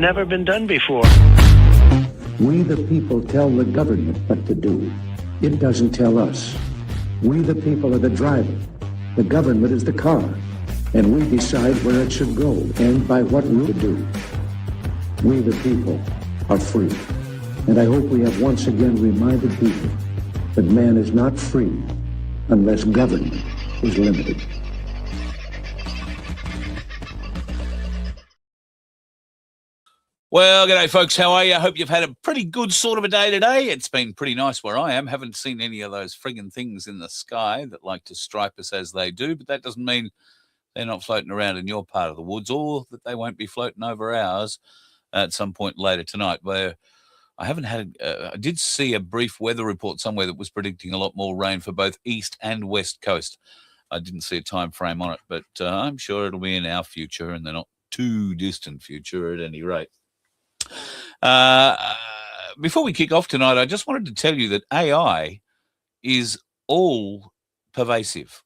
never been done before. We the people tell the government what to do. It doesn't tell us. We the people are the driver. The government is the car. And we decide where it should go and by what route to do. We the people are free. And I hope we have once again reminded people that man is not free unless government is limited. Well, g'day, folks. How are you? I hope you've had a pretty good sort of a day today. It's been pretty nice where I am. Haven't seen any of those friggin' things in the sky that like to stripe us as they do, but that doesn't mean they're not floating around in your part of the woods or that they won't be floating over ours at some point later tonight. Where I haven't had, I did see a brief weather report somewhere that was predicting a lot more rain for both east and west coast. I didn't see a time frame on it, but I'm sure it'll be in our future and the not too distant future at any rate. Before we kick off tonight, I just wanted to tell you that AI is all pervasive.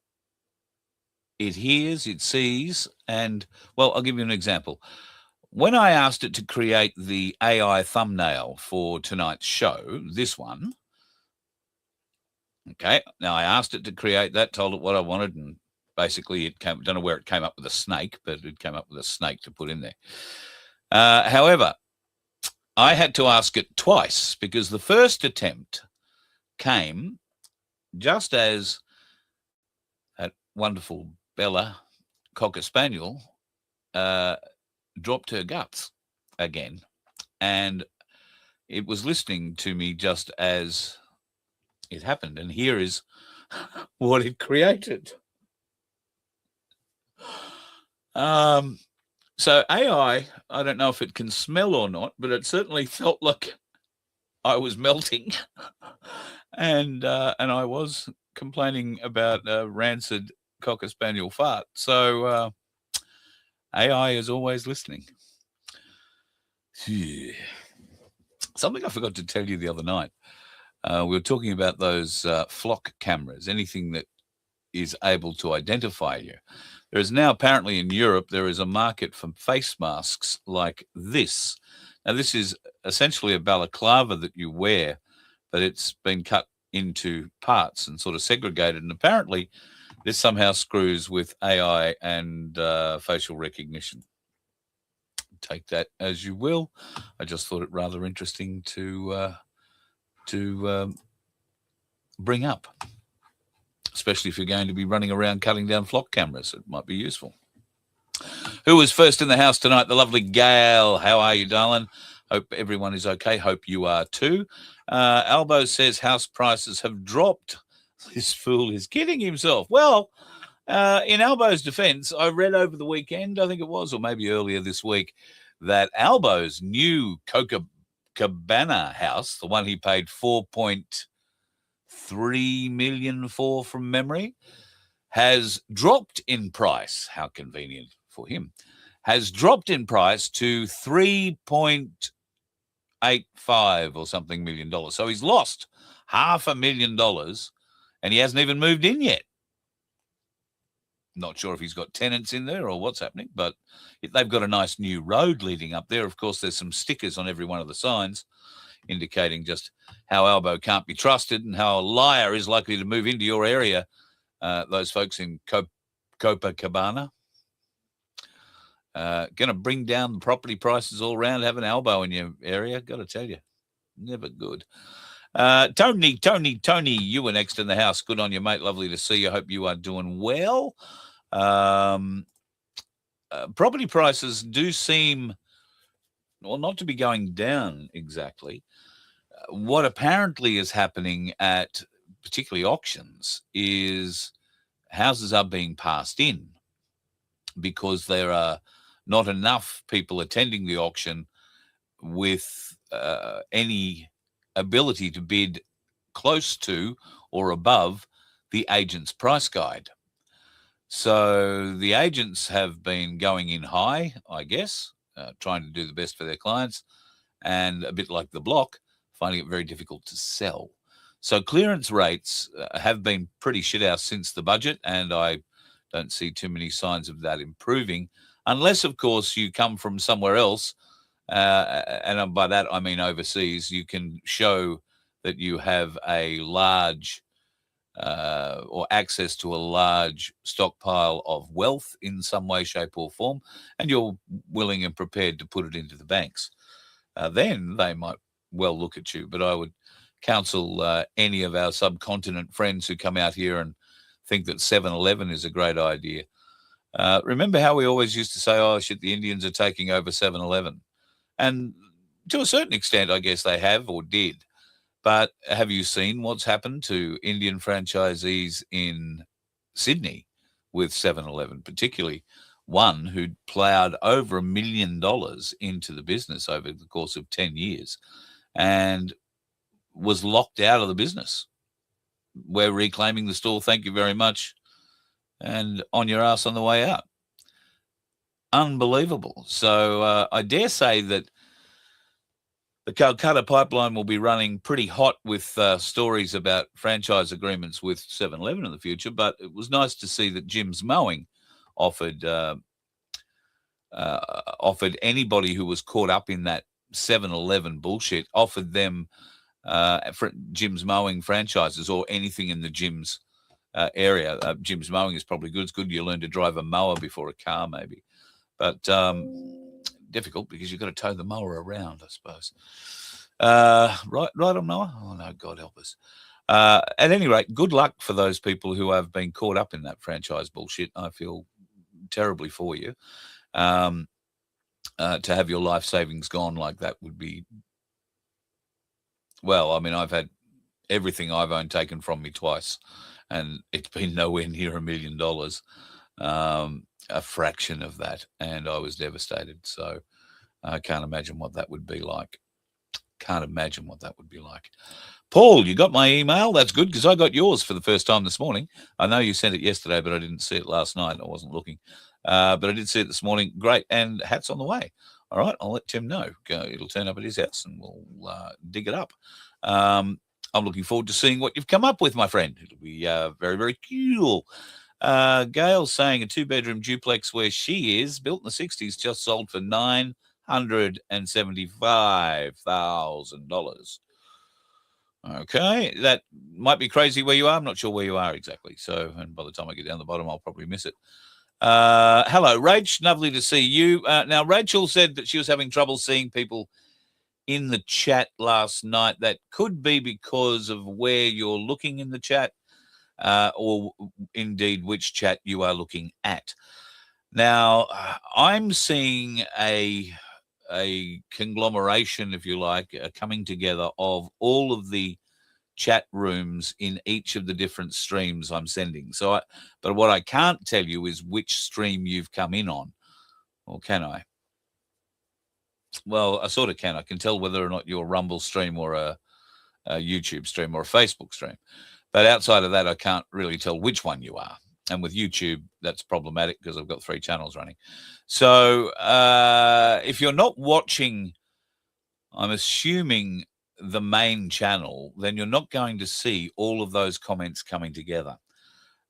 It hears, it sees, and, well, I'll give you an example. When I asked it to create the AI thumbnail for tonight's show, this one, okay, now I asked it to create that, told it what I wanted, and basically it came, don't know where it came up with a snake, but it came up with a snake to put in there. However, I had to ask it twice because the first attempt came just as that wonderful Bella Cocker Spaniel dropped her guts again. And it was listening to me just as it happened. And here is what it created. So AI, I don't know if it can smell or not, but it certainly felt like I was melting, and I was complaining about a rancid Cocker Spaniel fart. So AI is always listening. Something I forgot to tell you the other night. We were talking about those flock cameras, anything that is able to identify you. There is now apparently in Europe, there is a market for face masks like this. Now, this is essentially a balaclava that you wear, but it's been cut into parts and sort of segregated. And apparently this somehow screws with AI and facial recognition. Take that as you will. I just thought it rather interesting to bring up. Especially if you're going to be running around cutting down flock cameras. It might be useful. Who was first in the house tonight? The lovely Gail. How are you, darling? Hope everyone is okay. Hope you are too. Albo says house prices have dropped. This fool is kidding himself. Well, in Albo's defense, I read over the weekend, I think it was, or maybe earlier this week, that Albo's new Copacabana house, the one he paid $4.3 million for from memory, has dropped in price. How convenient for him. Has dropped in price to $3.85 or something million. So he's lost $500,000 and he hasn't even moved in yet. Not sure if he's got tenants in there or what's happening, but they've got a nice new road leading up there. Of course, there's some stickers on every one of the signs indicating just how Albo can't be trusted and how a liar is likely to move into your area, those folks in Copacabana. Going to bring down the property prices all around, have an Albo in your area, got to tell you. Never good. Tony, you were next in the house. Good on you, mate. Lovely to see you. Hope you are doing well. Property prices do seem, well, not to be going down exactly. What apparently is happening at particularly auctions is houses are being passed in because there are not enough people attending the auction with any ability to bid close to or above the agent's price guide. So the agents have been going in high, I guess, trying to do the best for their clients, and a bit like the block, finding it very difficult to sell. So clearance rates have been pretty shit house since the budget, and I don't see too many signs of that improving, unless, of course, you come from somewhere else and by that I mean overseas, you can show that you have a large or access to a large stockpile of wealth in some way, shape, or form, and you're willing and prepared to put it into the banks. Then they might well look at you. But I would counsel any of our subcontinent friends who come out here and think that 7-Eleven is a great idea. Remember how we always used to say, oh, shit, the Indians are taking over 7-Eleven. And to a certain extent, I guess they have or did. But have you seen what's happened to Indian franchisees in Sydney with 7-Eleven, particularly one who'd ploughed over $1 million into the business over the course of 10 years and was locked out of the business? We're reclaiming the store, thank you very much, and on your ass on the way out. Unbelievable. So I dare say that the Calcutta pipeline will be running pretty hot with stories about franchise agreements with 7-Eleven in the future, but it was nice to see that Jim's Mowing offered anybody who was caught up in that 7-Eleven bullshit, offered them Jim's Mowing franchises or anything in the Jim's area. Jim's Mowing is probably good. It's good you learn to drive a mower before a car, maybe. But difficult because you've got to tow the mower around, I suppose. Right on, Noah? Oh, no, God help us. At any rate, good luck for those people who have been caught up in that franchise bullshit. I feel terribly for you. To have your life savings gone like that would be, well, I mean, I've had everything I've owned taken from me twice, and it's been nowhere near $1 million. A fraction of that, and I was devastated. So I can't imagine what that would be like. Paul, you got my email? That's good, because I got yours for the first time this morning. I know you sent it yesterday, but I didn't see it last night. I wasn't looking. But I did see it this morning. Great, and hats on the way. All right, I'll let Tim know. It'll turn up at his house, and we'll dig it up. I'm looking forward to seeing what you've come up with, my friend. It'll be very, very cool. Gail's saying a 2-bedroom duplex where she is, built in the 60s, just sold for $975,000. Okay, that might be crazy where you are. I'm not sure where you are exactly. So, and by the time I get down the bottom, I'll probably miss it. Hello, Rach. Lovely to see you. Now, Rachel said that she was having trouble seeing people in the chat last night. That could be because of where you're looking in the chat. Or indeed which chat you are looking at. Now, I'm seeing a conglomeration, if you like, coming together of all of the chat rooms in each of the different streams I'm sending. But what I can't tell you is which stream you've come in on, or can I? Well, I sort of can. I can tell whether or not you're a Rumble stream or a YouTube stream or a Facebook stream. But outside of that, I can't really tell which one you are. And with YouTube, that's problematic because I've got 3 channels running. So if you're not watching, I'm assuming, the main channel, then you're not going to see all of those comments coming together.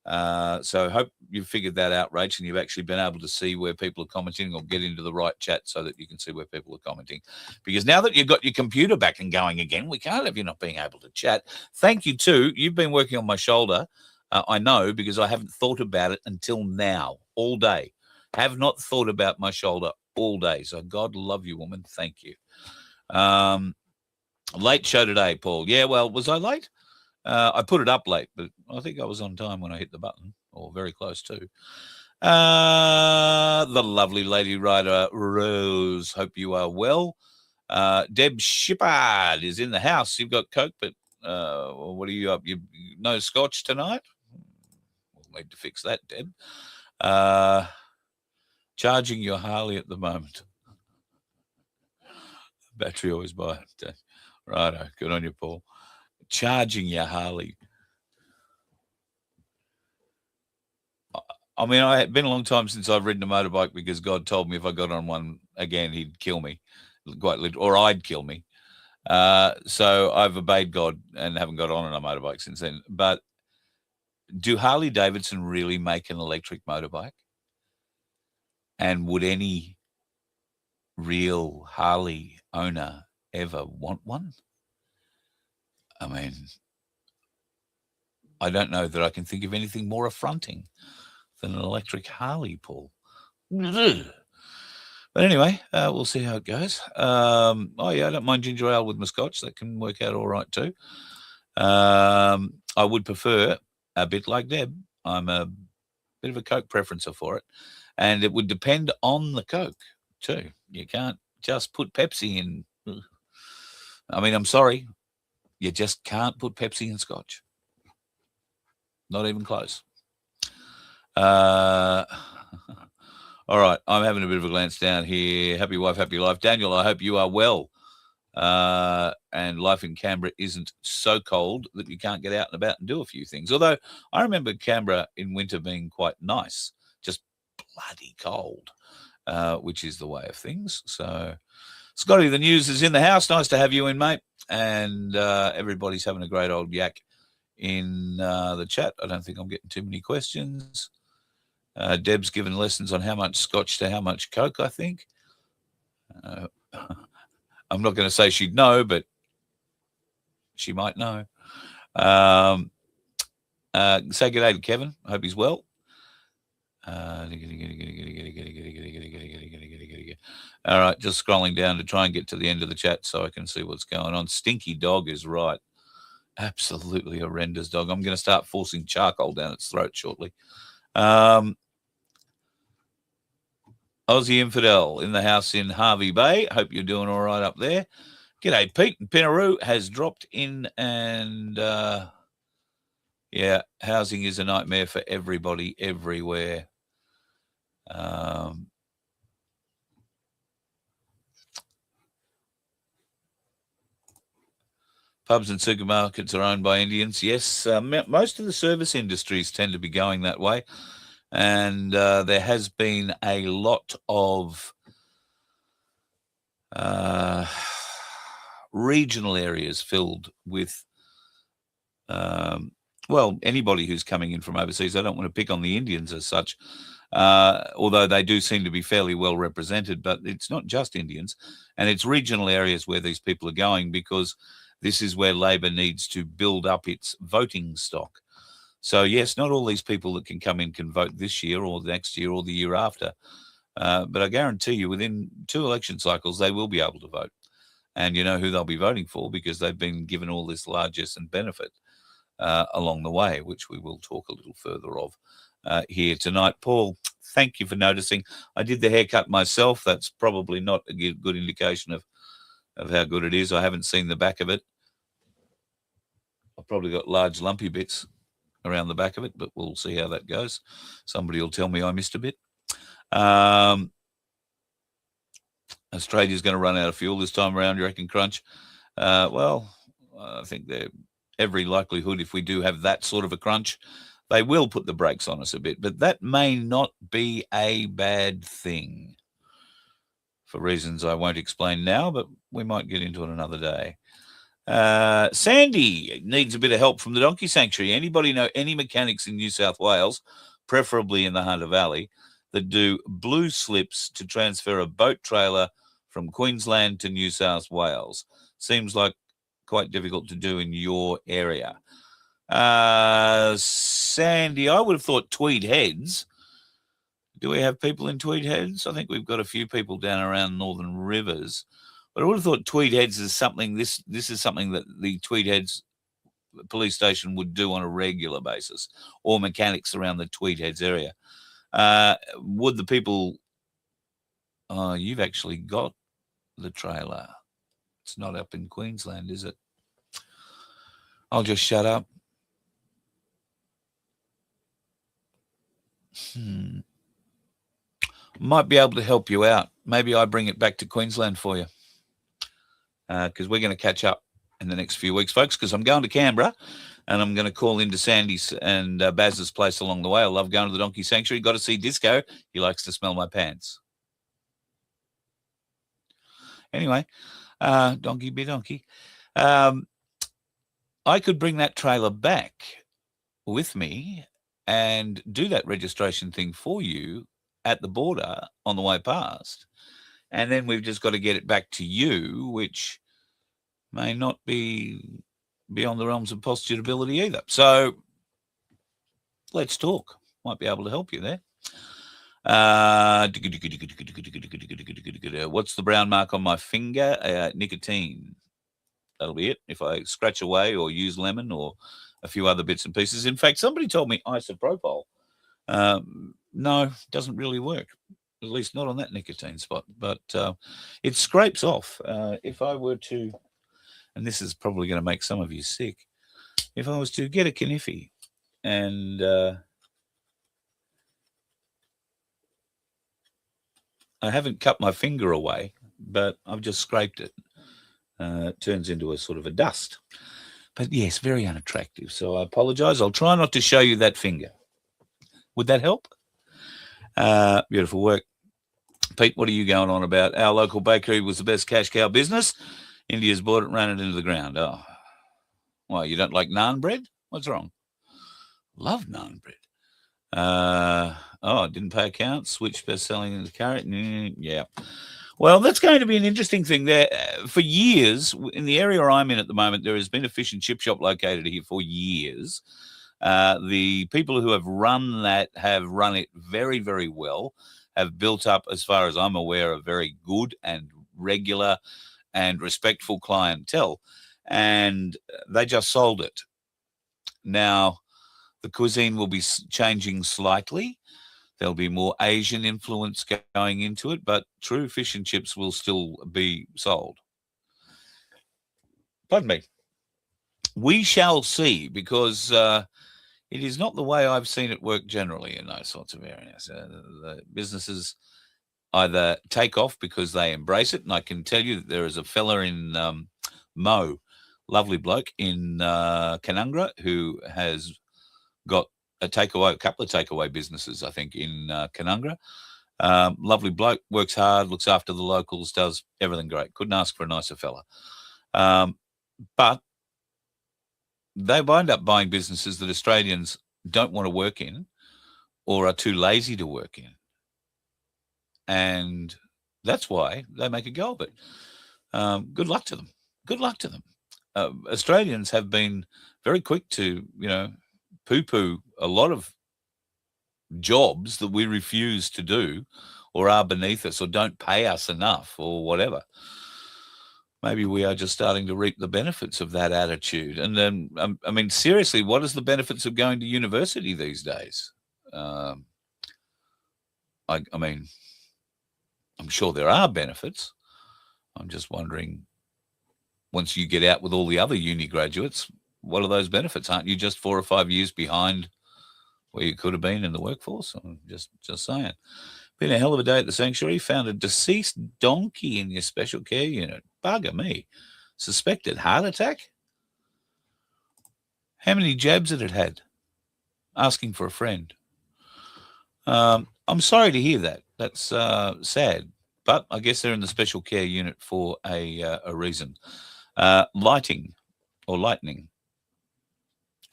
So I hope you've figured that out, Rach, and you've actually been able to see where people are commenting or get into the right chat so that you can see where people are commenting. Because now that you've got your computer back and going again, we can't have you not being able to chat. Thank you, too. You've been working on my shoulder. I know, because I haven't thought about it until now, all day. Have not thought about my shoulder all day. So God love you, woman. Thank you. Late show today, Paul. Yeah, well, was I late? I put it up late, but I think I was on time when I hit the button, or very close to. The lovely lady writer, Rose, hope you are well. Deb Shippard is in the house. You've got Coke, but what are you up? You no scotch tonight? We'll need to fix that, Deb. Charging your Harley at the moment. Battery always by it. Righto, good on you, Paul. Charging your Harley. I mean, it's been a long time since I've ridden a motorbike, because God told me if I got on one again, he'd kill me, quite literally, or I'd kill me. So I've obeyed God and haven't got on a motorbike since then. But do Harley Davidson really make an electric motorbike? And would any real Harley owner ever want one? I mean, I don't know that I can think of anything more affronting than an electric Harley, Paul. But anyway, we'll see how it goes. Oh, yeah, I don't mind ginger ale with my scotch. That can work out all right too. I would prefer a bit like Deb. I'm a bit of a Coke preferencer for it. And it would depend on the Coke too. You can't just put Pepsi in. I mean, I'm sorry. You just can't put Pepsi in scotch. Not even close. All right. I'm having a bit of a glance down here. Happy wife, happy life. Daniel, I hope you are well. And life in Canberra isn't so cold that you can't get out and about and do a few things. Although I remember Canberra in winter being quite nice, just bloody cold, which is the way of things. So, Scotty, the news is in the house. Nice to have you in, mate. And everybody's having a great old yak in the chat. I don't think I'm getting too many questions. Deb's given lessons on how much scotch to how much Coke, I think. I'm not going to say she'd know, but she might know. Say good day to Kevin. I hope he's well. All right, just scrolling down to try and get to the end of the chat so I can see what's going on. Stinky dog is right. Absolutely horrendous dog. I'm going to start forcing charcoal down its throat shortly. Aussie Infidel in the house in Harvey Bay. Hope you're doing all right up there. G'day, Pete. Pinaroo has dropped in and, yeah, housing is a nightmare for everybody everywhere. Pubs and supermarkets are owned by Indians. Yes, most of the service industries tend to be going that way. And there has been a lot of regional areas filled with, well, anybody who's coming in from overseas. I don't want to pick on the Indians as such, although they do seem to be fairly well represented. But it's not just Indians, and it's regional areas where these people are going because this is where Labor needs to build up its voting stock. So, yes, not all these people that can come in can vote this year or next year or the year after. But I guarantee you within 2 election cycles, they will be able to vote. And you know who they'll be voting for because they've been given all this largesse and benefit along the way, which we will talk a little further of here tonight. Paul, thank you for noticing. I did the haircut myself. That's probably not a good indication of how good it is. I haven't seen the back of it. I've probably got large lumpy bits around the back of it, but we'll see how that goes. Somebody will tell me I missed a bit. Australia's going to run out of fuel this time around, you reckon, Crunch? Well, I think every likelihood, if we do have that sort of a crunch, they will put the brakes on us a bit. But that may not be a bad thing for reasons I won't explain now, but we might get into it another day. Sandy needs a bit of help from the Donkey Sanctuary. Anybody know any mechanics in New South Wales, preferably in the Hunter Valley, that do blue slips to transfer a boat trailer from Queensland to New South Wales? Seems like quite difficult to do in your area. Sandy, I would have thought Tweed Heads. Do we have people in Tweed Heads? I think we've got a few people down around Northern Rivers. But I would have thought Tweed Heads is something, this is something that the Tweed Heads police station would do on a regular basis, or mechanics around the Tweed Heads area. Would the people, you've actually got the trailer. It's not up in Queensland, is it? I'll just shut up. Might be able to help you out. Maybe I bring it back to Queensland for you. Because we're going to catch up in the next few weeks, folks, because I'm going to Canberra and I'm going to call into Sandy's and Baz's place along the way. I love going to the Donkey Sanctuary. Got to see Disco. He likes to smell my pants. Anyway, donkey be donkey. I could bring that trailer back with me and do that registration thing for you at the border on the way past. and then we've just got to get it back to you, which may not be beyond the realms of posterability either. So let's talk. Might be able to help you there. What's the brown mark on my finger? Nicotine. That'll be it. If I scratch away or use lemon or a few other bits and pieces. In fact, somebody told me isopropyl. No, doesn't really work. At least not on that nicotine spot. But it scrapes off. If I were to, and this is probably going to make some of you sick, if I was to get a kniffy and I haven't cut my finger away, but I've just scraped it. It turns into a sort of a dust. But yes, very unattractive. So I apologize. I'll try not to show you that finger. Would that help? Beautiful work. Pete, what are you going on about? Our local bakery was the best cash cow business. India's bought it and ran it into the ground. Oh, why, you don't like naan bread? What's wrong? Love naan bread. Didn't pay account. Switch best-selling into carrot. Yeah. Well, that's going to be an interesting thing there. For years, in the area I'm in at the moment, there has been a fish and chip shop located here for years. The people who have run that have run it very, very well, have built up, as far as I'm aware, a very good and regular and respectful clientele, and they just sold it. Now, the cuisine will be changing slightly. There'll be more Asian influence going into it, but true fish and chips will still be sold. Pardon me. We shall see, because it is not the way I've seen it work generally in those sorts of areas. The businesses either take off because they embrace it, and I can tell you that there is a fella in Mo, lovely bloke in Canungra, who has got a couple of takeaway businesses, I think, in Canungra. Lovely bloke, works hard, looks after the locals, does everything great. Couldn't ask for a nicer fella. But they wind up buying businesses that Australians don't want to work in or are too lazy to work in. And that's why they make a go of it. Good luck to them. Good luck to them. Australians have been very quick to, poo-poo a lot of jobs that we refuse to do or are beneath us or don't pay us enough or whatever. Maybe we are just starting to reap the benefits of that attitude. And then, seriously, what is the benefits of going to university these days? I'm sure there are benefits. I'm just wondering, once you get out with all the other uni graduates, what are those benefits? Aren't you just 4 or 5 years behind where you could have been in the workforce? I'm just saying. Been a hell of a day at the sanctuary. Found a deceased donkey in your special care unit. Bugger me. Suspected heart attack? How many jabs had it had? Asking for a friend. I'm sorry to hear that. That's sad. But I guess they're in the special care unit for a reason. Lightning.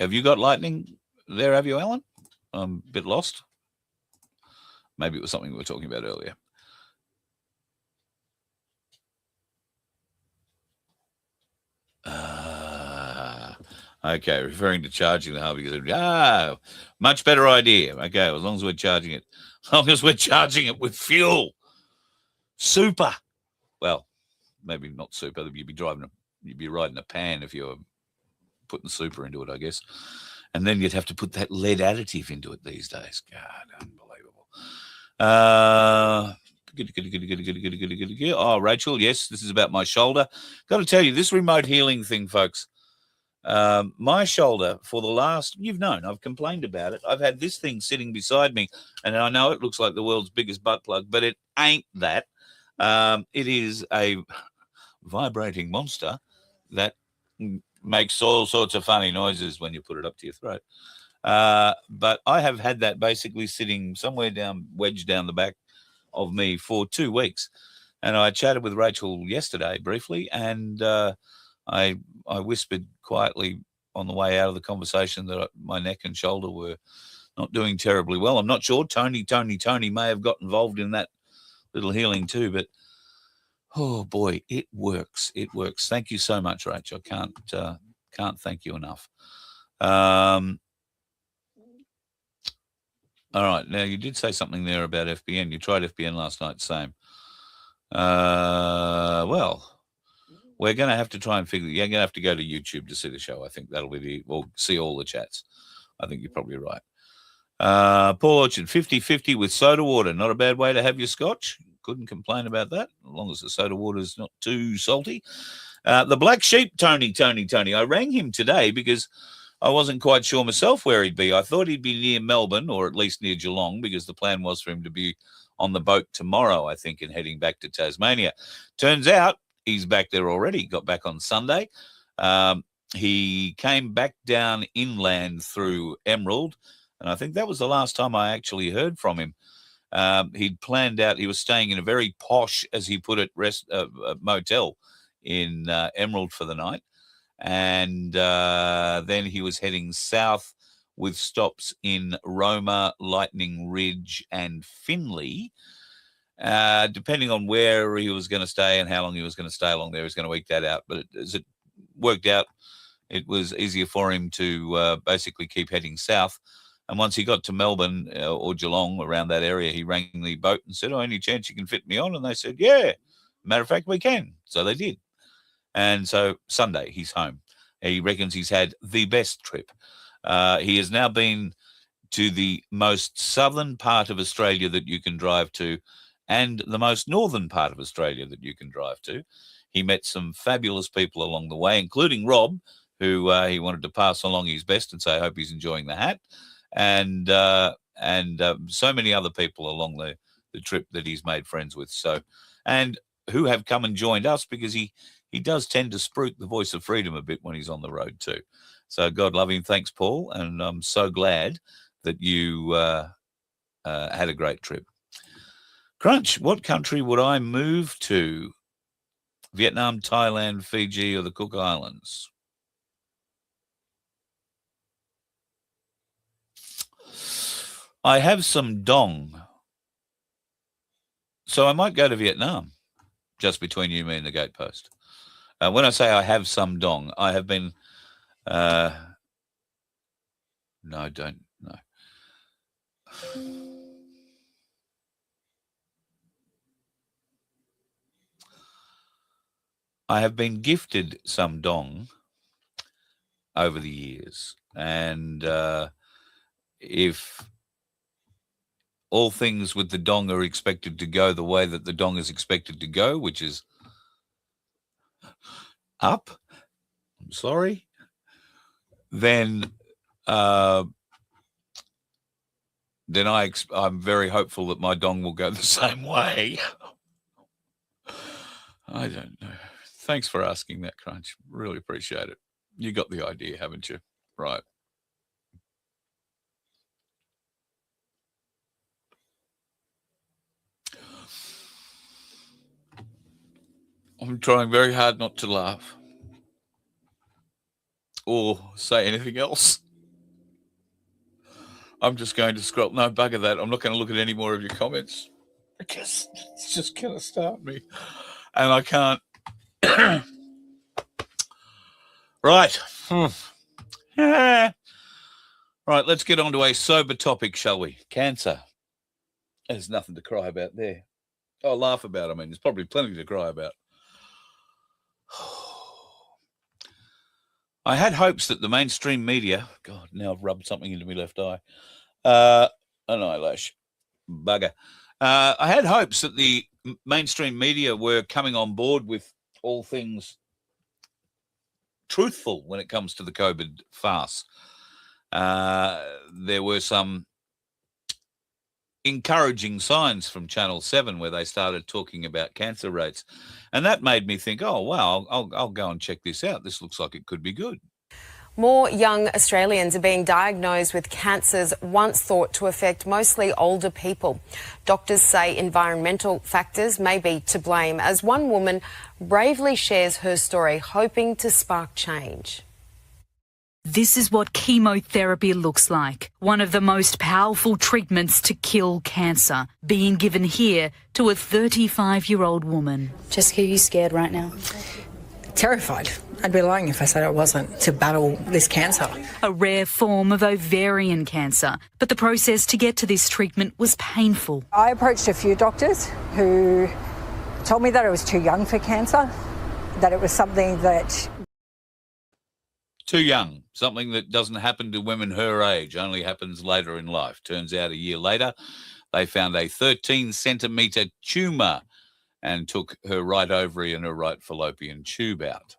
Have you got lightning there, have you, Alan? I'm a bit lost. Maybe it was something we were talking about earlier. Okay, referring to charging the Harvey. Much better idea. Okay, as long as we're charging it. As long as we're charging it with fuel. Super. Well, maybe not super. You'd be riding a pan if you're putting super into it, I guess. And then you'd have to put that lead additive into it these days. God, unbelievable. Oh, Rachel, yes, this is about my shoulder. Got to tell you, this remote healing thing, folks, my shoulder for the last, you've known, I've complained about it. I've had this thing sitting beside me, and I know it looks like the world's biggest butt plug, but it ain't that. It is a vibrating monster that makes all sorts of funny noises when you put it up to your throat. But I have had that basically sitting somewhere wedged down the back of me for 2 weeks. And I chatted with Rachel yesterday briefly, and I whispered quietly on the way out of the conversation that my neck and shoulder were not doing terribly well. I'm not sure. Tony may have got involved in that little healing too, but Oh boy, it works. It works. Thank you so much, Rach. I can't thank you enough. All right. Now, you did say something there about FBN. You tried FBN last night, same. Well, we're going to have to try and figure. You're going to have to go to YouTube to see the show. I think that'll be or see all the chats. I think you're probably right. Paul Orchard, 50-50 with soda water. Not a bad way to have your scotch. Couldn't complain about that, as long as the soda water is not too salty. The Black Sheep, Tony. I rang him today because I wasn't quite sure myself where he'd be. I thought he'd be near Melbourne or at least near Geelong, because the plan was for him to be on the boat tomorrow, I think, and heading back to Tasmania. Turns out he's back there already. Got back on Sunday. He came back down inland through Emerald, and I think that was the last time I actually heard from him. He'd planned out, he was staying in a very posh, as he put it, motel in Emerald for the night. And then he was heading south with stops in Roma, Lightning Ridge, and Finley. Depending on where he was going to stay and how long he was going to stay along there, he was going to eke that out. But as it worked out, it was easier for him to basically keep heading south. And once he got to Melbourne or Geelong, around that area, he rang the boat and said, any chance you can fit me on? And they said, yeah, matter of fact, we can. So they did. And so Sunday, he's home. He reckons he's had the best trip. He has now been to the most southern part of Australia that you can drive to and the most northern part of Australia that you can drive to. He met some fabulous people along the way, including Rob, who he wanted to pass along his best and say, I hope he's enjoying the hat. And so many other people along the trip that he's made friends with. So, and who have come and joined us, because he does tend to spruik the voice of freedom a bit when he's on the road too. So God love him. Thanks, Paul. And I'm so glad that you had a great trip. Crunch, what country would I move to? Vietnam, Thailand, Fiji, or the Cook Islands? I have some dong. So I might go to Vietnam, just between you, me, and the gatepost. When I say I have some dong, I have been... no, don't. No. I have been gifted some dong over the years. And if all things with the dong are expected to go the way that the dong is expected to go, which is up, I'm sorry, then I'm very hopeful that my dong will go the same way. I don't know. Thanks for asking that, Crunch. Really appreciate it. You got the idea, haven't you? Right. I'm trying very hard not to laugh or say anything else. I'm just going to scroll. No, bugger that. I'm not going to look at any more of your comments because it's just going to start me. And I can't. Right. Right, let's get on to a sober topic, shall we? Cancer. There's nothing to cry about there. Oh, laugh about. I mean, there's probably plenty to cry about. I had hopes that the mainstream media... God, now I've rubbed something into my left eye. An eyelash. Bugger. I had hopes that the mainstream media were coming on board with all things truthful when it comes to the COVID farce. There were some encouraging signs from Channel 7 where they started talking about cancer rates. And that made me think, oh, wow, I'll go and check this out. This looks like it could be good. More young Australians are being diagnosed with cancers once thought to affect mostly older people. Doctors say environmental factors may be to blame, as one woman bravely shares her story, hoping to spark change. This is what chemotherapy looks like, one of the most powerful treatments to kill cancer, being given here to a 35-year-old woman. Jessica, are you scared right now? Terrified. I'd be lying if I said I wasn't, to battle this cancer. A rare form of ovarian cancer, but the process to get to this treatment was painful. I approached a few doctors who told me that I was too young for cancer, that it was something that... Too young, something that doesn't happen to women her age, only happens later in life. Turns out a year later, they found a 13-centimetre tumour and took her right ovary and her right fallopian tube out.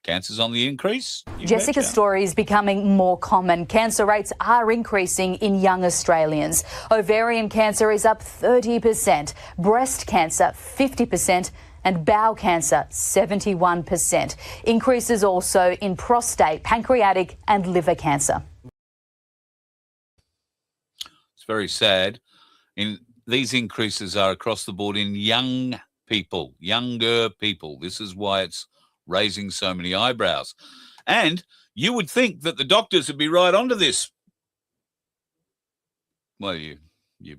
Cancer's on the increase? Jessica's story is becoming more common. Cancer rates are increasing in young Australians. Ovarian cancer is up 30%, breast cancer 50%, and bowel cancer 71%. Increases also in prostate, pancreatic and liver cancer. It's very sad. These increases are across the board in young people, younger people. This is why it's raising so many eyebrows. And you would think that the doctors would be right onto this. Well, you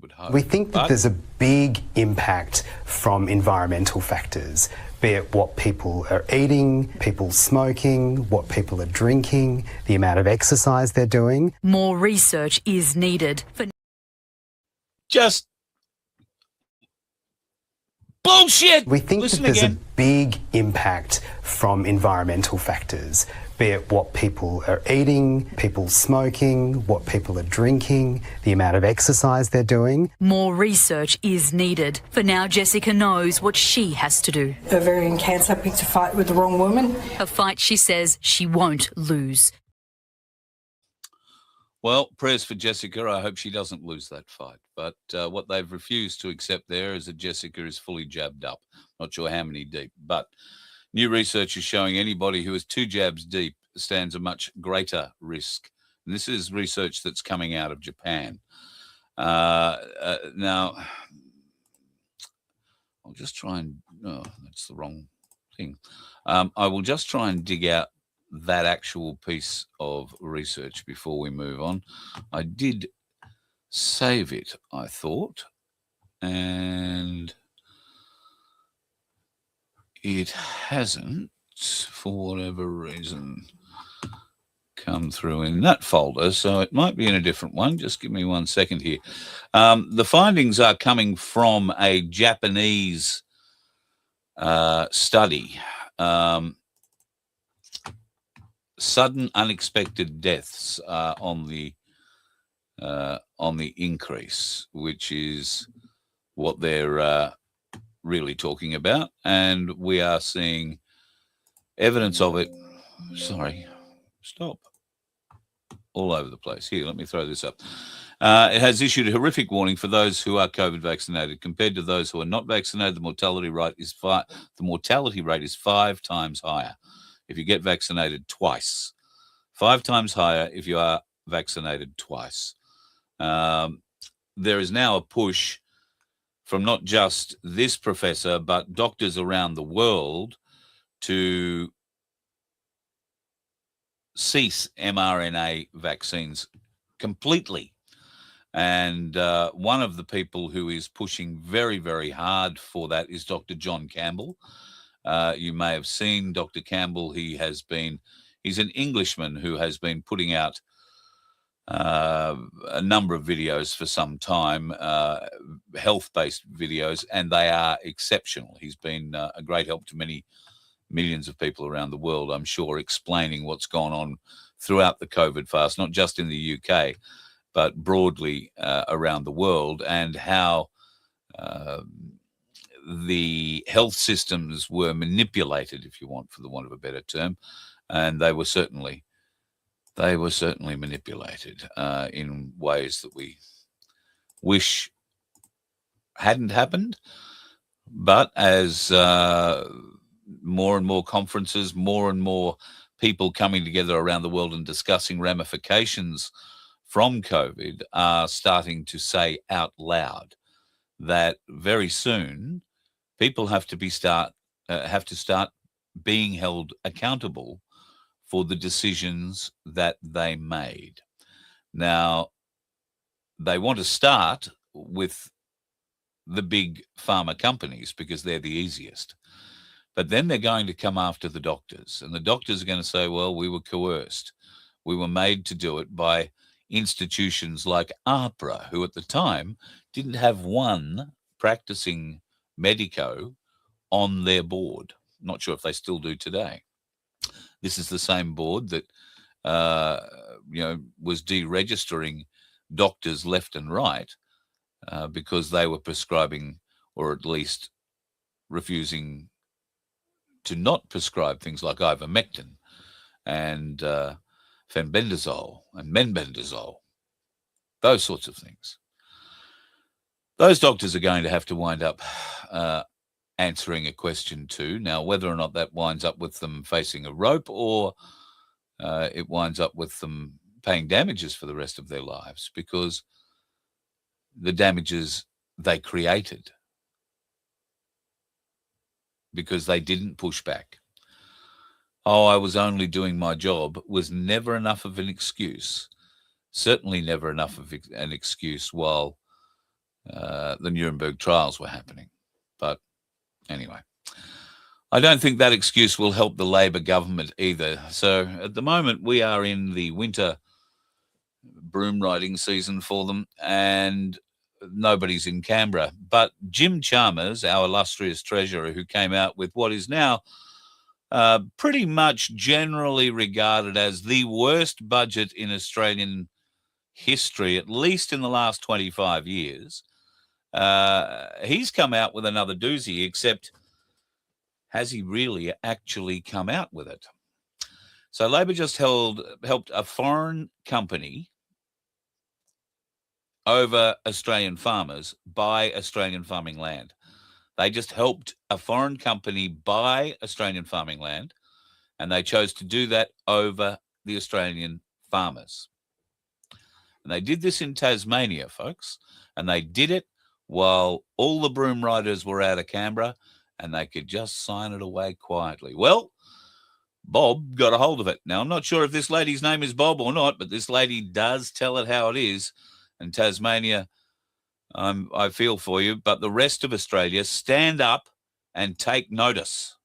would hope. We think that there's a big impact from environmental factors, be it what people are eating, people smoking, what people are drinking, the amount of exercise they're doing. More research is needed. Just bullshit! We think Listen that there's again. a big impact from environmental factors, be it what people are eating, people smoking, what people are drinking, the amount of exercise they're doing. More research is needed. For now, Jessica knows what she has to do. Ovarian cancer picked a fight with the wrong woman. A fight she says she won't lose. Well, prayers for Jessica. I hope she doesn't lose that fight. But what they've refused to accept there is that Jessica is fully jabbed up. Not sure how many deep. But new research is showing anybody who is 2 jabs deep stands a much greater risk. And this is research that's coming out of Japan. Now, I'll just try and... Oh, that's the wrong thing. I will just try and dig out that actual piece of research before we move on. I did save it, I thought, and it hasn't, for whatever reason, come through in that folder, so it might be in a different one. Just give me 1 second here. The findings are coming from a Japanese study. Sudden unexpected deaths on the increase, which is what they're really talking about, and we are seeing evidence of it. Sorry, stop. All over the place. Here, let me throw this up. It has issued a horrific warning for those who are COVID vaccinated. Compared to those who are not vaccinated, the mortality rate is 5 times higher if you get vaccinated twice. 5 times higher if you are vaccinated twice. There is now a push from not just this professor, but doctors around the world to cease mRNA vaccines completely. And one of the people who is pushing very, very hard for that is Dr. John Campbell. You may have seen Dr. Campbell. He's an Englishman who has been putting out a number of videos for some time, health-based videos, and they are exceptional. He's been a great help to many millions of people around the world, I'm sure, explaining what's gone on throughout the COVID fast, not just in the UK, but broadly around the world, and how the health systems were manipulated, if you want, for the want of a better term, and they were certainly manipulated in ways that we wish hadn't happened. But as more and more conferences, more and more people coming together around the world and discussing ramifications from COVID are starting to say out loud that very soon people have to start being held accountable for the decisions that they made. Now, they want to start with the big pharma companies because they're the easiest. But then they're going to come after the doctors, and the doctors are going to say, well, we were coerced. We were made to do it by institutions like APRA, who at the time didn't have one practicing medico on their board. Not sure if they still do today. This is the same board that, was deregistering doctors left and right because they were prescribing, or at least refusing to not prescribe things like ivermectin and fenbendazole and menbendazole, those sorts of things. Those doctors are going to have to wind up answering a question too. Now, whether or not that winds up with them facing a rope or it winds up with them paying damages for the rest of their lives, because the damages they created, because they didn't push back. Oh, I was only doing my job was never enough of an excuse. Certainly never enough of an excuse while the Nuremberg trials were happening. But anyway, I don't think that excuse will help the Labor government either. So at the moment, we are in the winter broom riding season for them, and nobody's in Canberra. But Jim Chalmers, our illustrious treasurer, who came out with what is now pretty much generally regarded as the worst budget in Australian history, at least in the last 25 years, he's come out with another doozy, except has he really actually come out with it? So Labor just helped a foreign company over Australian farmers buy Australian farming land. They just helped a foreign company buy Australian farming land, and they chose to do that over the Australian farmers. And they did this in Tasmania, folks, and they did it while all the broom riders were out of Canberra, and they could just sign it away quietly. Well, Bob got a hold of it. Now, I'm not sure if this lady's name is Bob or not, but this lady does tell it how it is. And Tasmania, I feel for you, but the rest of Australia, stand up and take notice.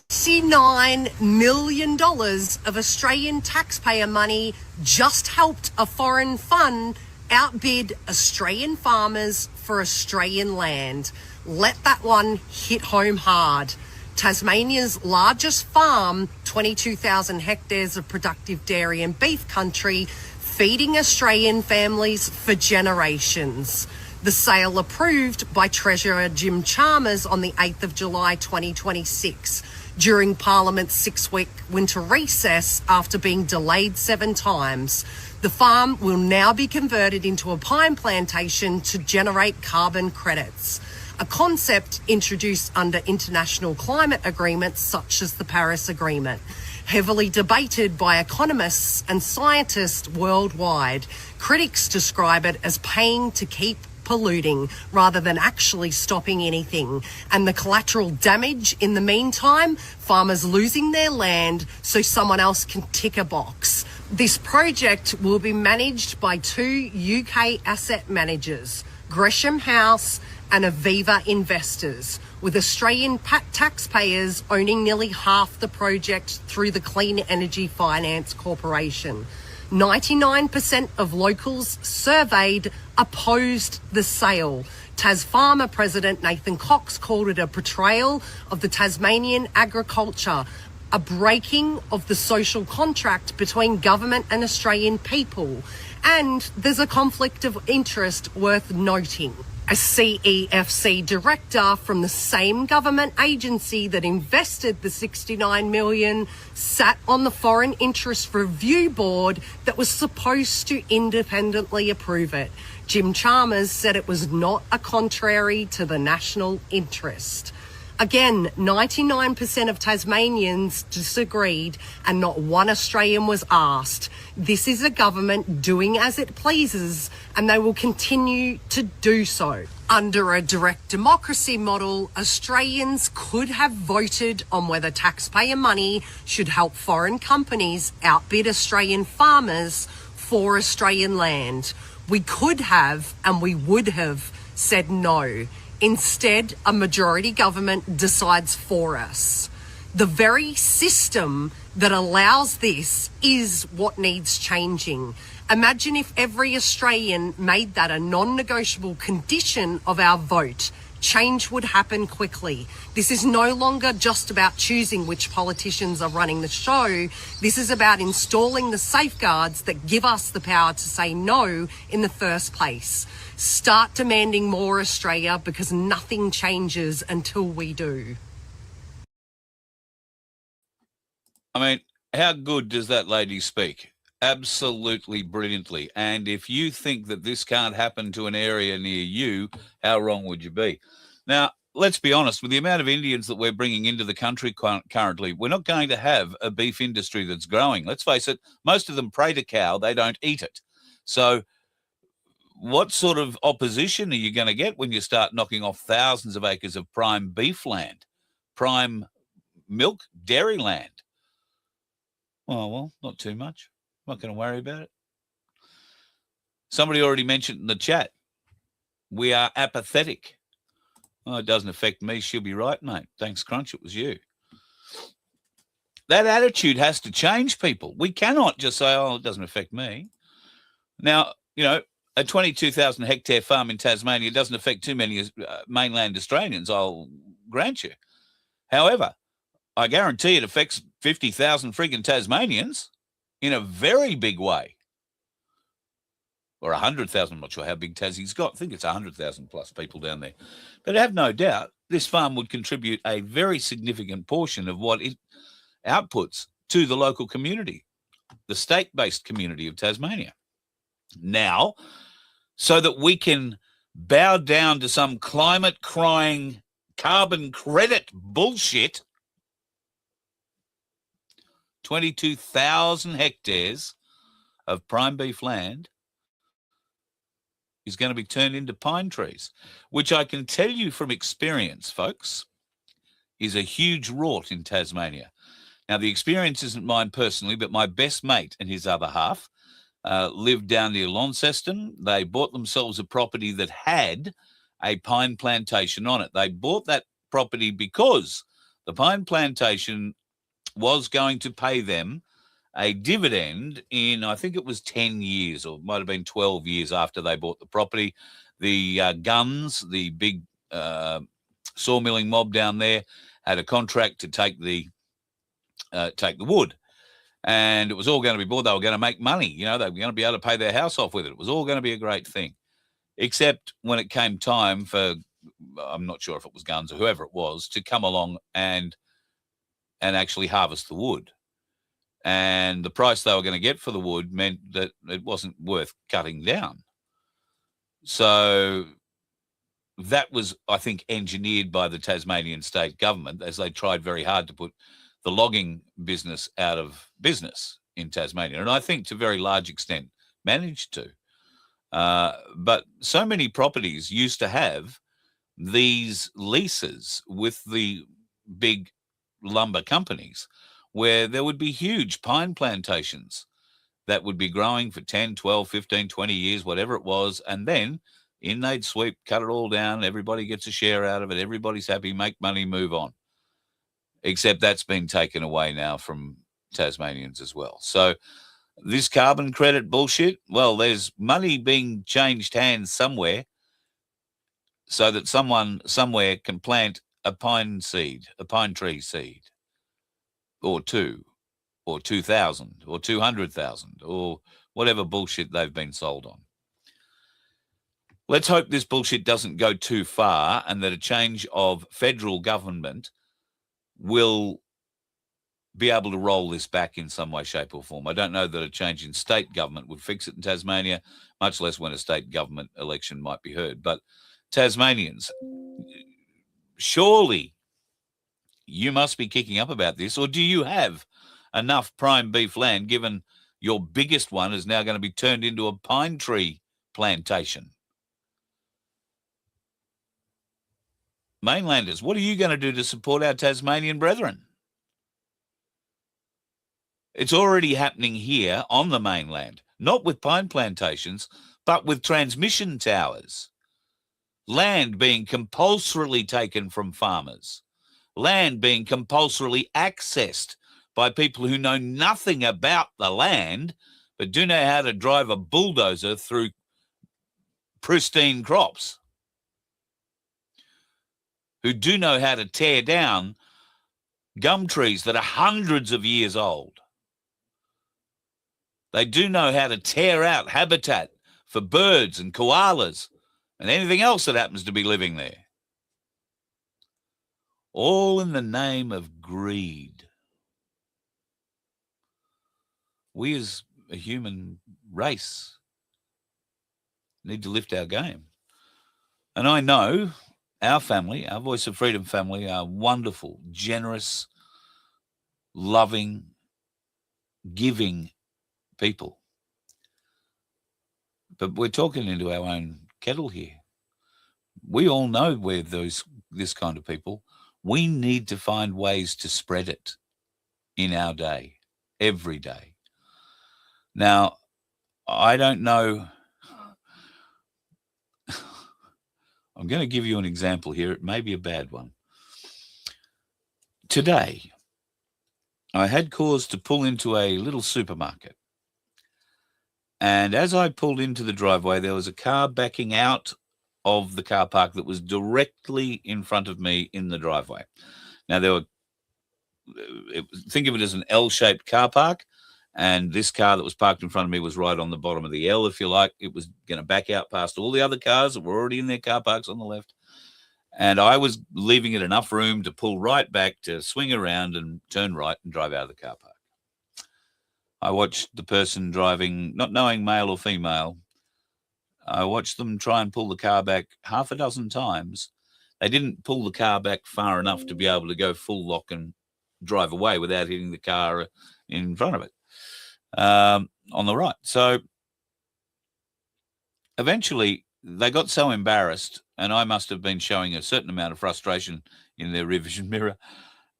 $69 million of Australian taxpayer money just helped a foreign fund outbid Australian farmers for Australian land. Let that one hit home hard. Tasmania's largest farm, 22,000 hectares of productive dairy and beef country, feeding Australian families for generations. The sale approved by Treasurer Jim Chalmers on the 8th of July 2026 during Parliament's 6-week winter recess after being delayed 7 times. The farm will now be converted into a pine plantation to generate carbon credits, a concept introduced under international climate agreements such as the Paris Agreement. Heavily debated by economists and scientists worldwide, critics describe it as paying to keep polluting rather than actually stopping anything. And the collateral damage in the meantime, farmers losing their land so someone else can tick a box. This project will be managed by 2 UK asset managers, Gresham House and Aviva Investors, with Australian taxpayers owning nearly half the project through the Clean Energy Finance Corporation. 99% of locals surveyed opposed the sale. Tasfarmer President Nathan Cox called it a betrayal of the Tasmanian agriculture, a breaking of the social contract between government and Australian people. And there's a conflict of interest worth noting. A CEFC director from the same government agency that invested the $69 million sat on the Foreign Interest Review Board that was supposed to independently approve it. Jim Chalmers said it was not a contrary to the national interest. Again, 99% of Tasmanians disagreed and not one Australian was asked. This is a government doing as it pleases and they will continue to do so. Under a direct democracy model, Australians could have voted on whether taxpayer money should help foreign companies outbid Australian farmers for Australian land. We could have and we would have said no. Instead, a majority government decides for us. The very system that allows this is what needs changing. Imagine if every Australian made that a non-negotiable condition of our vote. Change would happen quickly. This is no longer just about choosing which politicians are running the show. This is about installing the safeguards that give us the power to say no in the first place. Start demanding more Australia because nothing changes until we do. I mean, how good does that lady speak? Absolutely brilliantly. And if you think that this can't happen to an area near you, how wrong would you be? Now, let's be honest, with the amount of Indians that we're bringing into the country currently, we're not going to have a beef industry that's growing. Let's face it, most of them prey to cow, they don't eat it. So what sort of opposition are you going to get when you start knocking off thousands of acres of prime beef land, prime milk dairy land? Oh, well, not too much. I'm not going to worry about it. Somebody already mentioned in the chat, we are apathetic. Oh, it doesn't affect me. She'll be right, mate. Thanks, Crunch. It was you. That attitude has to change, people. We cannot just say, oh, it doesn't affect me. Now, you know, a 22,000 hectare farm in Tasmania doesn't affect too many mainland Australians, I'll grant you. However, I guarantee it affects 50,000 friggin' Tasmanians in a very big way. Or 100,000, I'm not sure how big Tassie's got. I think it's 100,000 plus people down there. But I have no doubt this farm would contribute a very significant portion of what it outputs to the local community, the state-based community of Tasmania. Now, so that we can bow down to some climate-crying carbon credit bullshit, 22,000 hectares of prime beef land is going to be turned into pine trees, which I can tell you from experience, folks, is a huge rort in Tasmania. Now, the experience isn't mine personally, but my best mate and his other half lived down near Launceston. They bought themselves a property that had a pine plantation on it. They bought that property because the pine plantation was going to pay them a dividend in, I think it was 10 years or it might have been 12 years after they bought the property. The Guns, the big sawmilling mob down there, had a contract to take the wood. And it was all going to be bought. They were going to make money. You know, they were going to be able to pay their house off with it. It was all going to be a great thing. Except when it came time for, I'm not sure if it was Guns or whoever it was, to come along and actually harvest the wood. And the price they were going to get for the wood meant that it wasn't worth cutting down. So that was, I think, engineered by the Tasmanian state government as they tried very hard to put the logging business out of business in Tasmania. And I think to a very large extent managed to. But so many properties used to have these leases with the big lumber companies where there would be huge pine plantations that would be growing for 10, 12, 15, 20 years, whatever it was. And then in they'd sweep, cut it all down. Everybody gets a share out of it. Everybody's happy, make money, move on. Except that's been taken away now from Tasmanians as well. So this carbon credit bullshit, well, there's money being changed hands somewhere so that someone somewhere can plant a pine seed, a pine tree seed, or 2, or 2,000, or 200,000, or whatever bullshit they've been sold on. Let's hope this bullshit doesn't go too far and that a change of federal government will be able to roll this back in some way, shape or form. I don't know that a change in state government would fix it in Tasmania, much less when a state government election might be heard. But Tasmanians, surely you must be kicking up about this, or do you have enough prime beef land given your biggest one is now going to be turned into a pine tree plantation? Mainlanders, what are you going to do to support our Tasmanian brethren? It's already happening here on the mainland, not with pine plantations, but with transmission towers. Land being compulsorily taken from farmers. Land being compulsorily accessed by people who know nothing about the land, but do know how to drive a bulldozer through pristine crops, who do know how to tear down gum trees that are hundreds of years old. They do know how to tear out habitat for birds and koalas and anything else that happens to be living there. All in the name of greed. We as a human race need to lift our game. And I know our family, our Voice of Freedom family, are wonderful, generous, loving, giving people. But we're talking into our own kettle here. We all know we're this kind of people. We need to find ways to spread it in our day, every day. Now, I don't know. I'm going to give you an example here. It may be a bad one. Today, I had cause to pull into a little supermarket. And as I pulled into the driveway, there was a car backing out of the car park that was directly in front of me in the driveway. Now, think of it as an L-shaped car park, and this car that was parked in front of me was right on the bottom of the L, if you like. It was going to back out past all the other cars that were already in their car parks on the left. And I was leaving it enough room to pull right back to swing around and turn right and drive out of the car park. I watched the person driving, not knowing male or female. I watched them try and pull the car back half a dozen times. They didn't pull the car back far enough to be able to go full lock and drive away without hitting the car in front of it on the right. So eventually they got so embarrassed, and I must have been showing a certain amount of frustration in their rear vision mirror.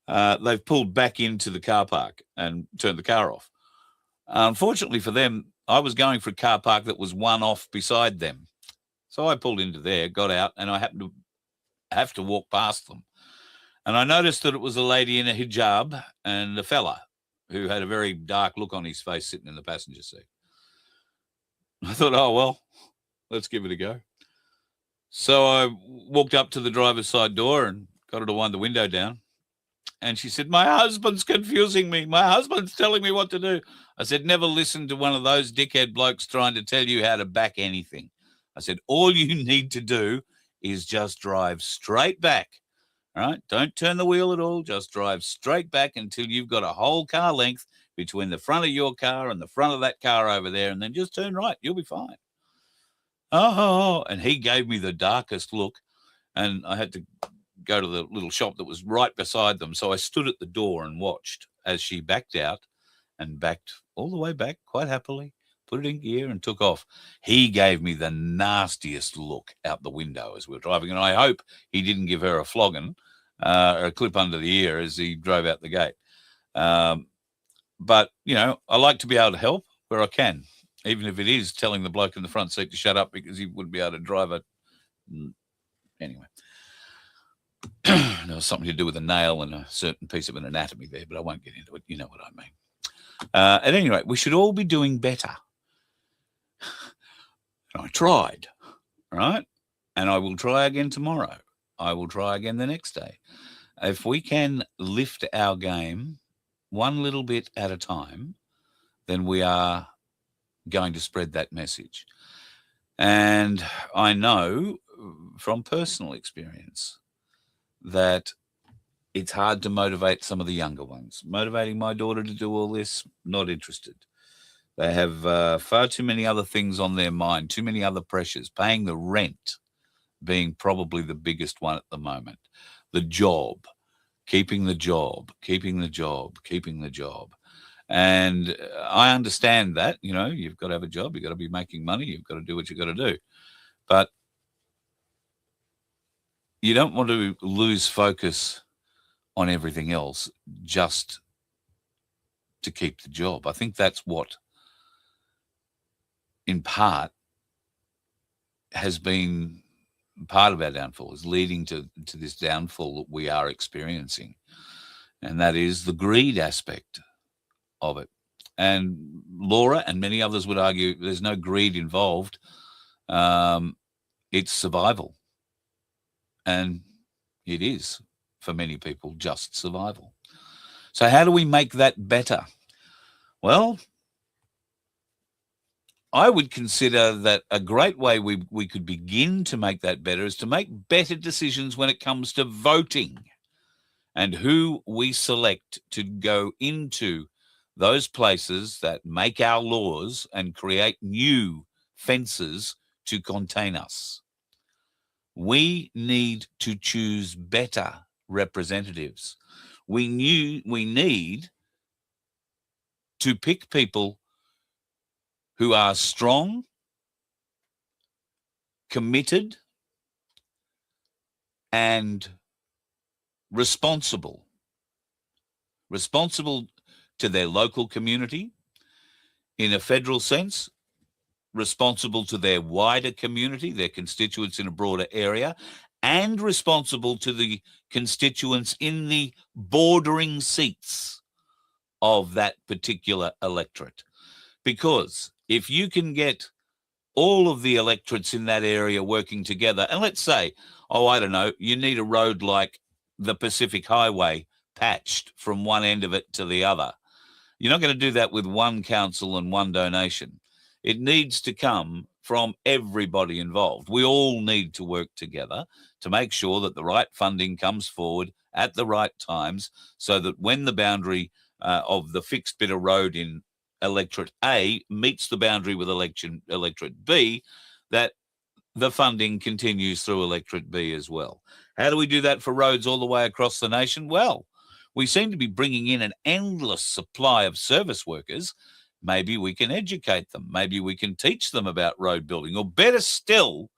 They've pulled back into the car park and turned the car off. Unfortunately for them, I was going for a car park that was one off beside them. So I pulled into there, got out, and I happened to have to walk past them. And I noticed that it was a lady in a hijab and a fella who had a very dark look on his face sitting in the passenger seat. I thought, oh, well, let's give it a go. So I walked up to the driver's side door and got her to wind the window down. And she said, my husband's confusing me. My husband's telling me what to do. I said, never listen to one of those dickhead blokes trying to tell you how to back anything. I said, all you need to do is just drive straight back. All right? Don't turn the wheel at all. Just drive straight back until you've got a whole car length between the front of your car and the front of that car over there, and then just turn right. You'll be fine. Oh, and he gave me the darkest look, and I had to go to the little shop that was right beside them. So I stood at the door and watched as she backed out and backed all the way back quite happily, put it in gear and took off. He gave me the nastiest look out the window as we were driving, and I hope he didn't give her a flogging or a clip under the ear as he drove out the gate. But, you know, I like to be able to help where I can, even if it is telling the bloke in the front seat to shut up because he wouldn't be able to drive it. Anyway. There was something to do with a nail and a certain piece of an anatomy there, but I won't get into it. You know what I mean. At any rate, we should all be doing better. And I tried, right? And I will try again tomorrow. I will try again the next day. If we can lift our game one little bit at a time, then we are going to spread that message. And I know from personal experience that it's hard to motivate some of the younger ones. Motivating my daughter to do all this, not interested. They have far too many other things on their mind, too many other pressures, paying the rent being probably the biggest one at the moment, the job, keeping the job, keeping the job, keeping the job. And I understand that, you know, you've got to have a job, you've got to be making money, you've got to do what you've got to do. But you don't want to lose focus on everything else just to keep the job. I think that's what, in part, has been part of our downfall, is leading to this downfall that we are experiencing. And that is the greed aspect of it. And Laura and many others would argue there's no greed involved. It's survival. And it is, for many people, just survival. So how do we make that better? Well, I would consider that a great way we could begin to make that better is to make better decisions when it comes to voting and who we select to go into those places that make our laws and create new fences to contain us. We need to choose better representatives. We need to pick people who are strong, committed, and responsible. Responsible to their local community, in a federal sense, responsible to their wider community, their constituents in a broader area, and responsible to the constituents in the bordering seats of that particular electorate. Because if you can get all of the electorates in that area working together, and let's say, I don't know, you need a road like the Pacific Highway patched from one end of it to the other. You're not going to do that with one council and one donation. It needs to come from everybody involved. We all need to work together to make sure that the right funding comes forward at the right times, so that when the boundary of the fixed bit of road in electorate A meets the boundary with electorate B, that the funding continues through electorate B as well. How do we do that for roads all the way across the nation? Well, we seem to be bringing in an endless supply of service workers. Maybe we can educate them. Maybe we can teach them about road building. Or better still,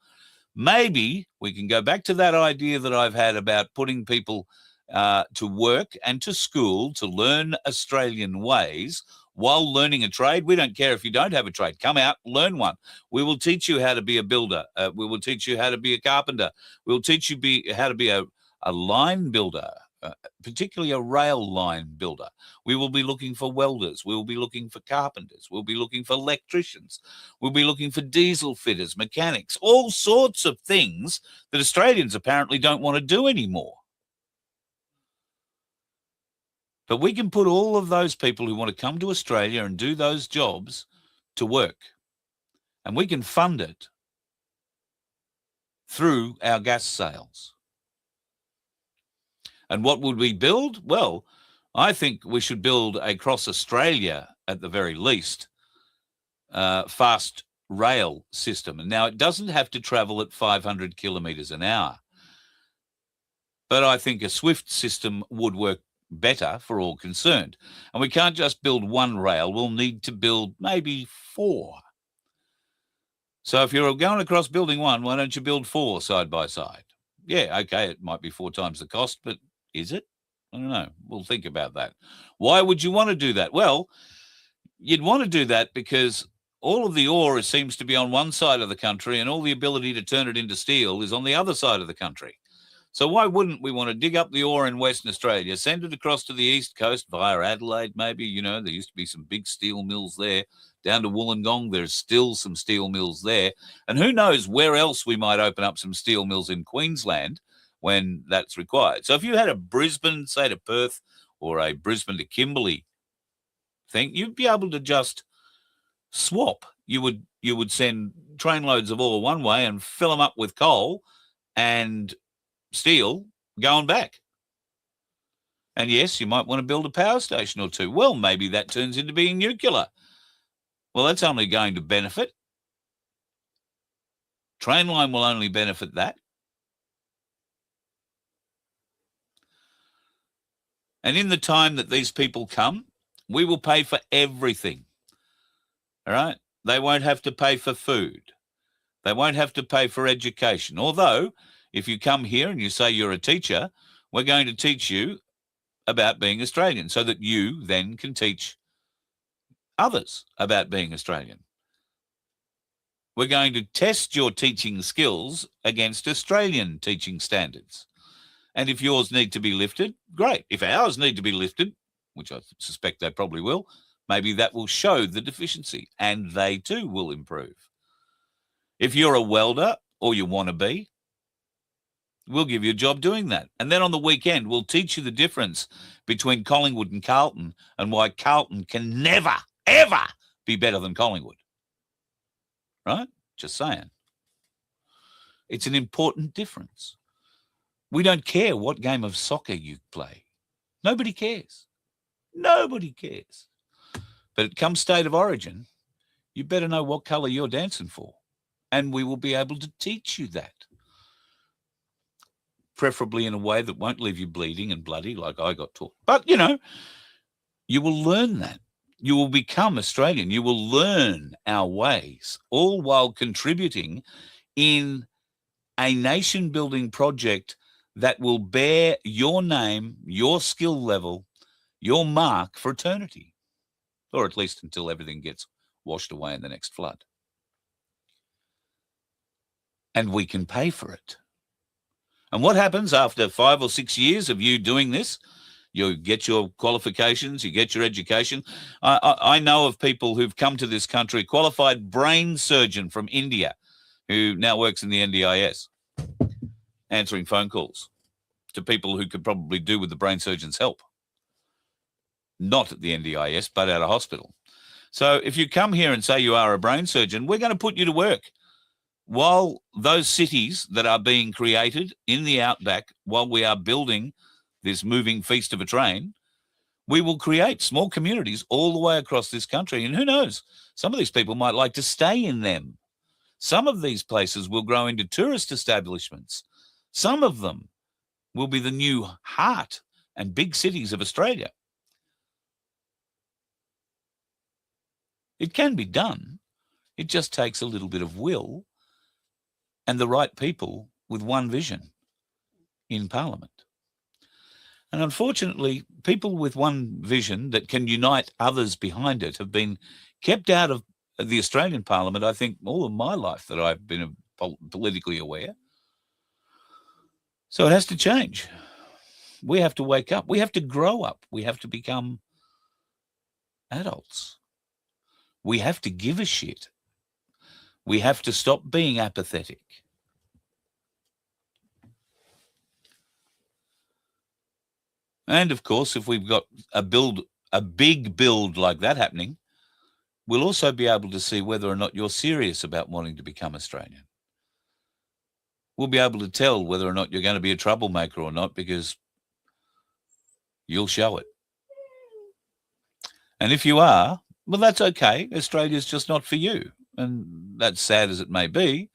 maybe we can go back to that idea that I've had about putting people to work and to school to learn Australian ways while learning a trade. We don't care if you don't have a trade. Come out, learn one. We will teach you how to be a builder. We will teach you how to be a carpenter. We'll teach you how to be a line builder, particularly a rail line builder. We will be looking for welders. We will be looking for carpenters. We'll be looking for electricians. We'll be looking for diesel fitters, mechanics, all sorts of things that Australians apparently don't want to do anymore. But we can put all of those people who want to come to Australia and do those jobs to work. And we can fund it through our gas sales. And what would we build? Well, I think we should build across Australia, at the very least, fast rail system. And now it doesn't have to travel at 500 kilometres an hour. But I think a swift system would work better for all concerned. And we can't just build one rail. We'll need to build maybe 4. So if you're going across building 1, why don't you build 4 side by side? Yeah, okay, it might be 4 times the cost, but is it? I don't know. We'll think about that. Why would you want to do that? Well, you'd want to do that because all of the ore seems to be on one side of the country and all the ability to turn it into steel is on the other side of the country. So why wouldn't we want to dig up the ore in Western Australia, send it across to the East Coast via Adelaide maybe? You know, there used to be some big steel mills there. Down to Wollongong, there's still some steel mills there. And who knows where else we might open up some steel mills in Queensland when that's required. So if you had a Brisbane, say to Perth, or a Brisbane to Kimberley thing, you'd be able to just swap. You would send trainloads of ore one way and fill them up with coal and steel going back. And yes, you might want to build a power station or 2. Well, maybe that turns into being nuclear. Well, that's only going to benefit. Trainline will only benefit that. And in the time that these people come, we will pay for everything. All right? They won't have to pay for food. They won't have to pay for education. Although, if you come here and you say you're a teacher, we're going to teach you about being Australian so that you then can teach others about being Australian. We're going to test your teaching skills against Australian teaching standards. And if yours need to be lifted, great. If ours need to be lifted, which I suspect they probably will, maybe that will show the deficiency and they too will improve. If you're a welder or you want to be, we'll give you a job doing that. And then on the weekend, we'll teach you the difference between Collingwood and Carlton and why Carlton can never, ever be better than Collingwood. Right? Just saying. It's an important difference. We don't care what game of soccer you play. Nobody cares. Nobody cares. But it comes state of origin, you better know what colour you're dancing for. And we will be able to teach you that. Preferably in a way that won't leave you bleeding and bloody like I got taught. But, you know, you will learn that. You will become Australian. You will learn our ways, all while contributing in a nation-building project that will bear your name, your skill level, your mark for eternity, or at least until everything gets washed away in the next flood. And we can pay for it. And what happens after 5 or 6 years of you doing this? You get your qualifications, you get your education. I know of people who've come to this country, qualified brain surgeon from India, who now works in the NDIS, answering phone calls to people who could probably do with the brain surgeon's help. Not at the NDIS, but at a hospital. So if you come here and say you are a brain surgeon, we're going to put you to work. While those cities that are being created in the outback, while we are building this moving feast of a train, we will create small communities all the way across this country. And who knows, some of these people might like to stay in them. Some of these places will grow into tourist establishments. Some of them will be the new heart and big cities of Australia. It can be done. It just takes a little bit of will and the right people with one vision in Parliament. And unfortunately, people with one vision that can unite others behind it have been kept out of the Australian Parliament, I think, all of my life that I've been politically aware. So it has to change. We have to wake up. We have to grow up. We have to become adults. We have to give a shit. We have to stop being apathetic. And of course, if we've got a big build like that happening, we'll also be able to see whether or not you're serious about wanting to become Australian. We'll be able to tell whether or not you're going to be a troublemaker or not, because you'll show it. And if you are, well, that's okay. Australia's just not for you. And that's sad as it may be,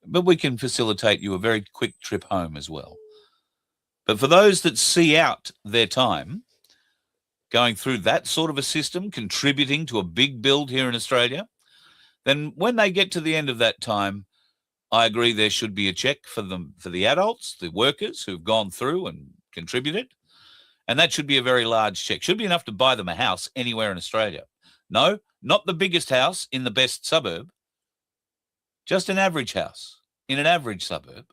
but we can facilitate you a very quick trip home as well. But for those that see out their time going through that sort of a system, contributing to a big build here in Australia, then when they get to the end of that time, I agree there should be a check for them, for the adults, the workers who've gone through and contributed. And that should be a very large check. Should be enough to buy them a house anywhere in Australia. No, not the biggest house in the best suburb, just an average house in an average suburb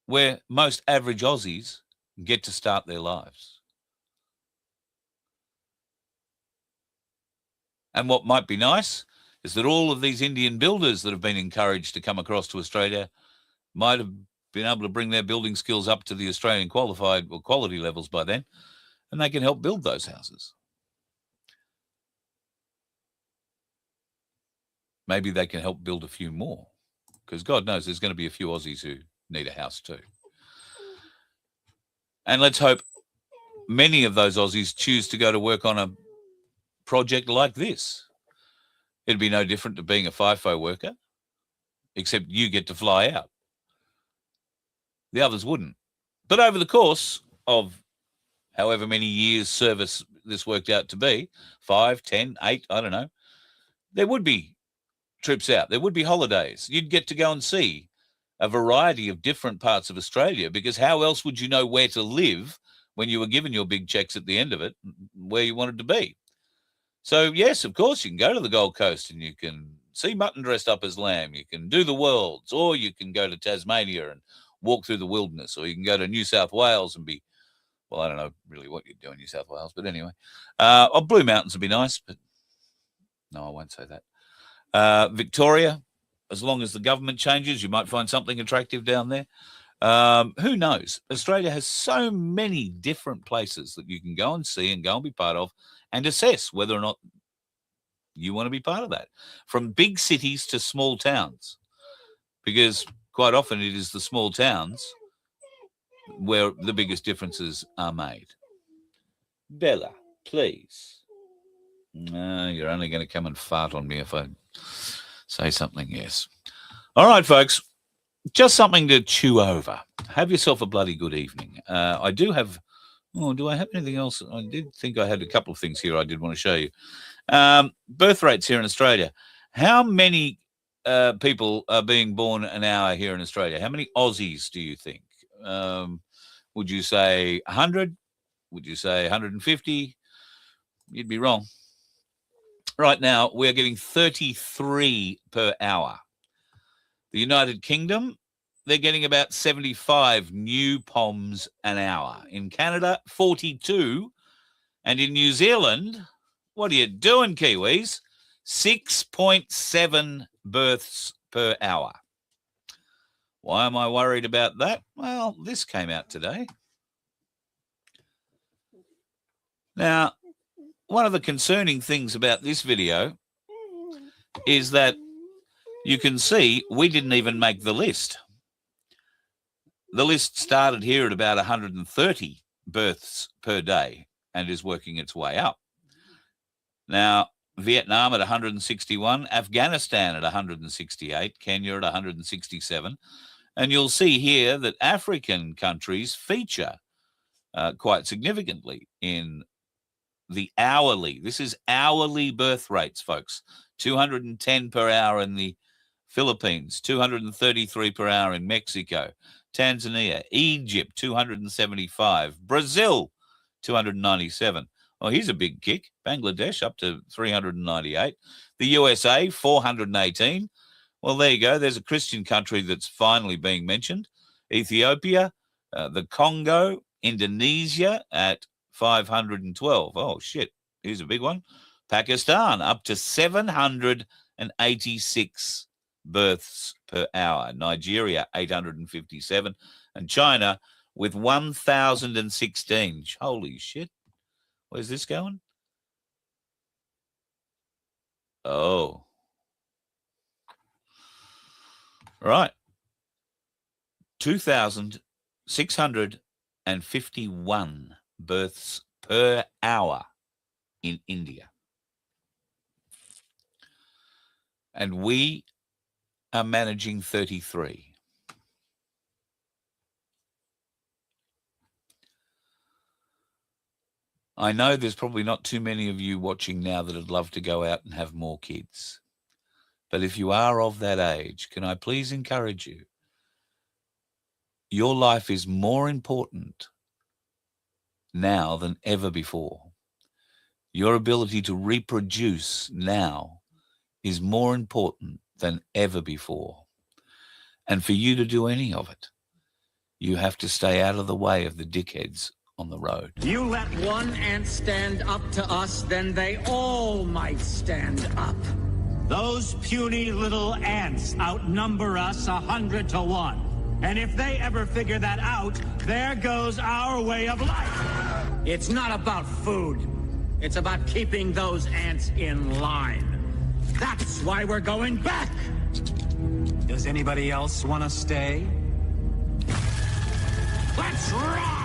where most average Aussies get to start their lives. And what might be nice is that all of these Indian builders that have been encouraged to come across to Australia might have been able to bring their building skills up to the Australian qualified or quality levels by then, and they can help build those houses. Maybe they can help build a few more, because God knows there's going to be a few Aussies who need a house too. And let's hope many of those Aussies choose to go to work on a project like this. It'd be no different to being a FIFO worker, except you get to fly out. The others wouldn't. But over the course of however many years service this worked out to be, 5, 10, 8, I don't know, there would be trips out. There would be holidays. You'd get to go and see a variety of different parts of Australia, because how else would you know where to live when you were given your big checks at the end of it, where you wanted to be? So, yes, of course, you can go to the Gold Coast and you can see mutton dressed up as lamb. You can do the worlds, or you can go to Tasmania and walk through the wilderness, or you can go to New South Wales and be, well, I don't know really what you'd do in New South Wales, but anyway. Blue Mountains would be nice, but no, I won't say that. Victoria, as long as the government changes, you might find something attractive down there. Who knows? Australia has so many different places that you can go and see and go and be part of and assess whether or not you want to be part of that. From big cities to small towns, because quite often it is the small towns where the biggest differences are made. Bella, please. No, you're only going to come and fart on me if I say something, yes. All right, folks, just something to chew over. Have yourself a bloody good evening. I do have, do I have anything else? I did think I had a couple of things here I did want to show you. Birth rates here in Australia. How many people are being born an hour here in Australia? How many Aussies do you think? Would you say 100? Would you say 150? You'd be wrong. Right now, we're getting 33 per hour. The United Kingdom, they're getting about 75 new POMs an hour. In Canada, 42. And in New Zealand, what are you doing, Kiwis? 6.7 births per hour. Why am I worried about that? Well, this came out today. Now, one of the concerning things about this video is that you can see we didn't even make the list. The list started here at about 130 births per day and is working its way up. Now, Vietnam at 161, Afghanistan at 168, Kenya at 167. And you'll see here that African countries feature quite significantly in the hourly. This is hourly birth rates, folks. 210 per hour in the Philippines, 233 per hour in Mexico, Tanzania, Egypt, 275, Brazil, 297. Oh, here's a big kick. Bangladesh up to 398. The USA, 418. Well, there you go. There's a Christian country that's finally being mentioned. Ethiopia, the Congo, Indonesia at 512. Oh, shit. Here's a big one. Pakistan up to 786 births per hour. Nigeria, 857. And China with 1,016. Holy shit. Where's this going? Oh. Right. 2,651 births per hour in India. And we are managing 33. I know there's probably not too many of you watching now that would love to go out and have more kids. But if you are of that age, can I please encourage you? Your life is more important now than ever before. Your ability to reproduce now is more important than ever before. And for you to do any of it, you have to stay out of the way of the dickheads on the road. You let one ant stand up to us, then they all might stand up. Those puny little ants outnumber us 100 to 1. And if they ever figure that out, there goes our way of life. It's not about food. It's about keeping those ants in line. That's why we're going back. Does anybody else want to stay? Let's rock!